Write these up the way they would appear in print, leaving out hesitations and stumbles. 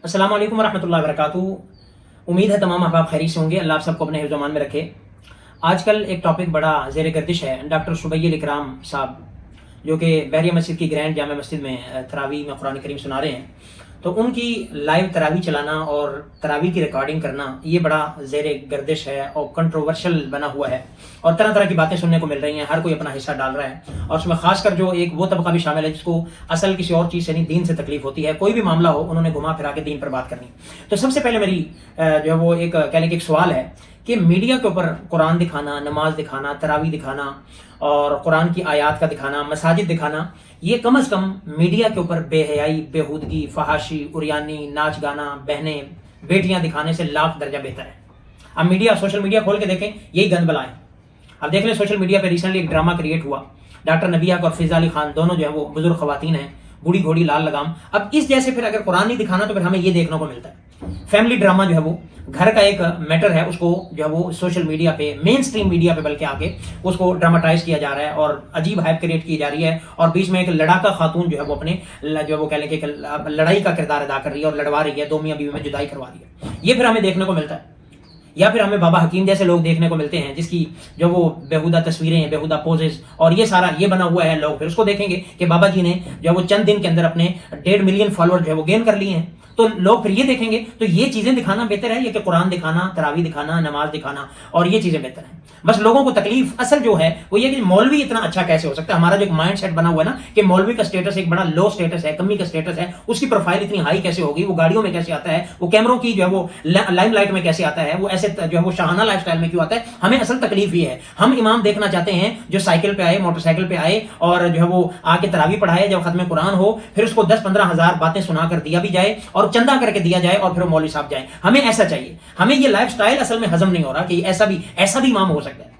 السلام علیکم ورحمۃ اللہ وبرکاتہ۔ امید ہے تمام احباب خیریت سے ہوں گے، اللہ آپ سب کو اپنے حفظ و امان میں رکھے۔ آج کل ایک ٹاپک بڑا زیر گردش ہے، ڈاکٹر شبیل اکرام صاحب جو کہ بحریہ مسجد کی گرینڈ جامع مسجد میں تراویح میں قرآن کریم سنا رہے ہیں، تو ان کی لائیو تراویح چلانا اور تراویح کی ریکارڈنگ کرنا یہ بڑا زیر گردش ہے اور کنٹروورشل بنا ہوا ہے، اور طرح طرح کی باتیں سننے کو مل رہی ہیں، ہر کوئی اپنا حصہ ڈال رہا ہے، اور اس میں خاص کر جو ایک وہ طبقہ بھی شامل ہے جس کو اصل کسی اور چیز سے نہیں دین سے تکلیف ہوتی ہے، کوئی بھی معاملہ ہو انہوں نے گھما پھرا کے دین پر بات کرنی۔ تو سب سے پہلے میری جو ہے وہ ایک کہنے کہ ایک سوال ہے کہ میڈیا کے اوپر قرآن دکھانا، نماز دکھانا، تراویح دکھانا اور قرآن کی آیات کا دکھانا، مساجد دکھانا، یہ کم از کم میڈیا کے اوپر بے حیائی، بےہودگی، فحاشی، عریانی، ناچ گانا، بہنیں، بیٹیاں دکھانے سے لاکھ درجہ بہتر ہے۔ اب میڈیا، سوشل میڈیا کھول کے دیکھیں، یہی گند بلا ہے۔ اب دیکھ لیں سوشل میڈیا پہ ریسنٹلی ایک ڈرامہ کریٹ ہوا، ڈاکٹر نبیہ اور فضا علی خان دونوں جو ہے وہ بزرگ خواتین ہیں، بوڑھی گھوڑی لال لگام۔ اب اس جیسے پھر اگر قرآن نہیں دکھانا تو پھر ہمیں یہ دیکھنے کو ملتا ہے فیملی ڈرامہ جو ہے وہ گھر کا ایک میٹر ہے، اس کو جو ہے وہ سوشل میڈیا پہ، مین سٹریم میڈیا پہ بلکہ آگے اس کو ڈراماٹائز کیا جا رہا ہے اور عجیب ہائپ کریٹ کی جا رہی ہے، اور بیچ میں ایک لڑاکا خاتون جو ہے وہ اپنے جو ہے وہ کہہ لیں کہ لڑائی کا کردار ادا کر رہی ہے اور لڑوا رہی ہے، دو میاں بیوی میں جدائی کروا رہی ہے۔ یہ پھر ہمیں دیکھنے کو ملتا ہے، یا پھر ہمیں بابا حکیم جیسے لوگ دیکھنے کو ملتے ہیں جس کی جو وہ بےہودہ تصویریں ہیں، بےہودہ پوزز اور یہ سارا یہ بنا ہوا ہے، لوگ پھر اس کو دیکھیں گے کہ بابا جی نے جو وہ چند دن کے اندر اپنے 1.5 ملین فالوور جو ہے وہ گین کر لیے ہیں، تو لوگ پھر یہ دیکھیں گے۔ تو یہ چیزیں دکھانا بہتر ہے یا کہ قرآن دکھانا، تراویح دکھانا، نماز دکھانا، اور یہ چیزیں بہتر ہیں؟ بس لوگوں کو تکلیف اصل جو ہے وہ یہ کہ مولوی اتنا اچھا کیسے ہو سکتا ہے۔ ہمارا جو ایک مائنڈ سیٹ بنا ہوا ہے نا کہ مولوی کا سٹیٹس ایک بڑا لو سٹیٹس ہے، کمی کا سٹیٹس ہے، اس کی پروفائل اتنی ہائی کیسے ہوگی، وہ گاڑیوں میں کیسے آتا ہے، وہ کیمروں کی جو ہے وہ لائم لائٹ میں کیسے آتا ہے، وہ ایسے جو ہے وہ شاہانہ لائف سٹائل میں کیوں آتا ہے۔ ہمیں اصل تکلیف یہ ہے، ہم امام دیکھنا چاہتے ہیں جو سائیکل پہ آئے، موٹر سائیکل پہ آئے اور جو ہے وہ آ کے تراویح پڑھائے، جب ختم قرآن ہو پھر اس کو 10-15 ہزار باتیں سنا کر دیا بھی جائے اور چندہ کر کے دیا جائے اور پھر وہ مولوی صاحب جائیں۔ ہمیں ایسا چاہیے، ہمیں یہ لائف سٹائل اصل میں ہضم نہیں ہو رہا کہ ایسا بھی امام ہو سکتا ہے۔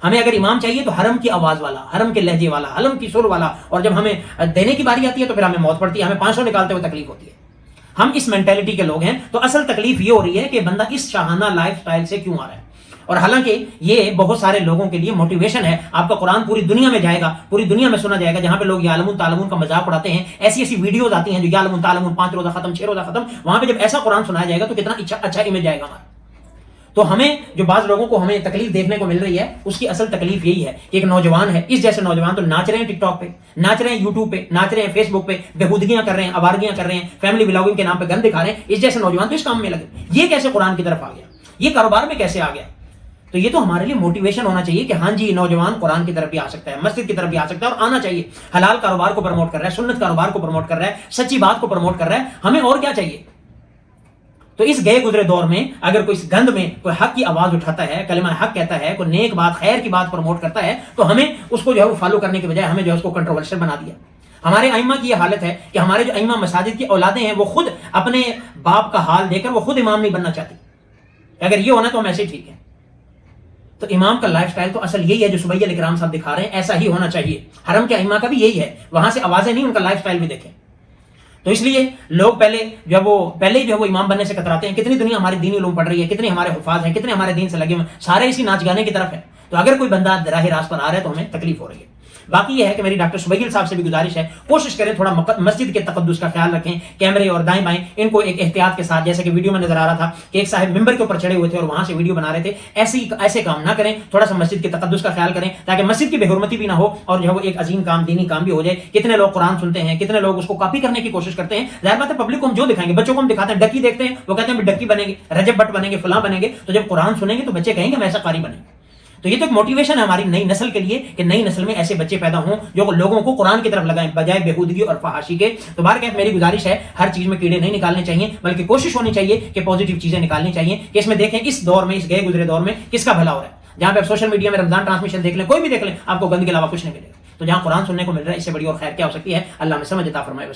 ہمیں اگر امام چاہیے تو حرم کی آواز والا، حرم کے لہجے والا، حرم کی سر والا، اور جب ہمیں دینے کی باری آتی ہے تو پھر ہمیں موت پڑتی ہے، ہمیں 500 نکالتے ہوئے تکلیف ہوتی ہے۔ ہم اس مینٹیلٹی کے لوگ ہیں، تو اصل تکلیف یہ ہو رہی ہے کہ بندہ اس شاہانہ لائف سٹائل سے کیوں آ رہا ہے، اور حالانکہ یہ بہت سارے لوگوں کے لیے موٹیویشن ہے۔ آپ کا قرآن پوری دنیا میں جائے گا، پوری دنیا میں سنا جائے گا، جہاں پہ لوگ یعلمون تعلمون کا مذاق اڑاتے ہیں، ایسی ویڈیوز آتی ہیں جو یعلمون تعلمون 5 روزہ ختم، 6 روزہ ختم، وہاں پہ جب ایسا قرآن سنایا جائے گا تو کتنا اچھا امیج جائے گا ہمارا۔ تو ہمیں جو بعض لوگوں کو ہمیں تکلیف دیکھنے کو مل رہی ہے، اس کی اصل تکلیف یہی ہے کہ ایک نوجوان ہے، اس جیسے نوجوان تو ناچ رہے ہیں ٹک ٹاک پہ، ناچ رہے ہیں یوٹیوب پہ، ناچ رہے ہیں فیس بک پہ، بےہودگیاں کر رہے ہیں، آوارگیاں کر رہے ہیں، فیملی ولاگنگ کے نام پہ گند دکھا رہے ہیں، اس جیسے نوجوان تو اس کام میں لگے۔ یہ کیسے قرآن کی طرف آ گیا، یہ کاروبار میں کیسے آ گیا؟ تو یہ تو ہمارے لیے موٹیویشن ہونا چاہیے کہ ہاں جی نوجوان قرآن کی طرف بھی آ سکتا ہے، مسجد کی طرف بھی آ سکتا ہے، اور آنا چاہیے۔ حلال کاروبار کو پروموٹ کر رہا ہے، سنت کاروبار کو پروموٹ کر رہا ہے، سچی بات کو پروموٹ کر رہا ہے، ہمیں اور کیا چاہیے؟ تو اس گئے گزرے دور میں اگر کوئی اس گند میں کوئی حق کی آواز اٹھاتا ہے، کلمہ حق کہتا ہے، کوئی نیک بات، خیر کی بات پروموٹ کرتا ہے، تو ہمیں اس کو جو ہے وہ فالو کرنے کے بجائے ہمیں جو ہے اس کو کنٹروورشل بنا دیا۔ ہمارے ائمہ کی یہ حالت ہے کہ ہمارے جو ائمہ مساجد کی اولادیں ہیں وہ خود اپنے باپ کا حال دے کر وہ خود امام نہیں بننا چاہتی۔ اگر یہ ہونا تو ہم ایسے ہی ٹھیک ہے۔ تو امام کا لائف سٹائل تو اصل یہی ہے جو شبیل اکرام صاحب دکھا رہے ہیں، ایسا ہی ہونا چاہیے۔ حرم کے ائمہ کا بھی یہی ہے، وہاں سے آوازیں نہیں، ان کا لائف سٹائل بھی دیکھیں۔ تو اس لیے لوگ پہلے جو ہے وہ امام بننے سے کتراتے ہیں۔ کتنی دنیا ہماری دینی علوم پڑھ رہی ہے، کتنے ہمارے حفاظ ہیں، کتنے ہمارے دین سے لگے ہوئے، سارے اسی ناچ گانے کی طرف ہے۔ تو اگر کوئی بندہ راہ راست پر آ رہا ہے تو ہمیں تکلیف ہو رہی ہے۔ باقی یہ ہے کہ میری ڈاکٹر شبیل صاحب سے بھی گزارش ہے، کوشش کریں تھوڑا مسجد کے تقدس کا خیال رکھیں، کیمرے اور دائیں بائیں ان کو ایک احتیاط کے ساتھ، جیسے کہ ویڈیو میں نظر آ رہا تھا کہ ایک صاحب ممبر کے اوپر چڑھے ہوئے تھے اور وہاں سے ویڈیو بنا رہے تھے، ایسے کام نہ کریں، تھوڑا سا مسجد کے تقدس کا خیال کریں تاکہ مسجد کی بے حرمتی بھی نہ ہو اور جو ہے وہ ایک عظیم کام، دینی کام بھی ہو جائے۔ کتنے لوگ قرآن سنتے ہیں، کتنے لوگ اس کو کاپی کرنے کی کوشش کرتے ہیں۔ ظاہر بات ہے پبلک کو ہم جو دکھائیں گے، بچوں کو ہم دکھاتے ہیں ڈکی دیکھتے ہیں، وہ کہتے ہیں ڈکی بنیں گے، رجب بٹ بنیں گے، فلاں بنیں گے، تو جب قرآن سنیں گے تو بچے کہیں گے ہم ایسا قاری بنیں گے۔ تو یہ تو ایک موٹیویشن ہے ہماری نئی نسل کے لیے کہ نئی نسل میں ایسے بچے پیدا ہوں جو لوگوں کو قرآن کی طرف لگائیں بجائے بےہودگی اور فحاشی کے۔ تو بہرکیف میری گزارش ہے ہر چیز میں کیڑے نہیں نکالنے چاہیے، بلکہ کوشش ہونی چاہیے کہ پازیٹیو چیزیں نکالنی چاہیے کہ اس میں دیکھیں اس دور میں، اس گئے گزرے دور میں کس کا بھلا ہو رہا ہے۔ جہاں پہ آپ سوشل میڈیا میں رمضان ٹرانسمیشن دیکھ لیں، کوئی بھی دیکھ لیں، آپ کو گند کے علاوہ کچھ نہیں ملے گا۔ تو جہاں قرآن سننے کو مل رہا ہے اس سے بڑی اور خیر کیا ہو سکتی ہے؟ اللہ میں سمجھ عطا فرمائے۔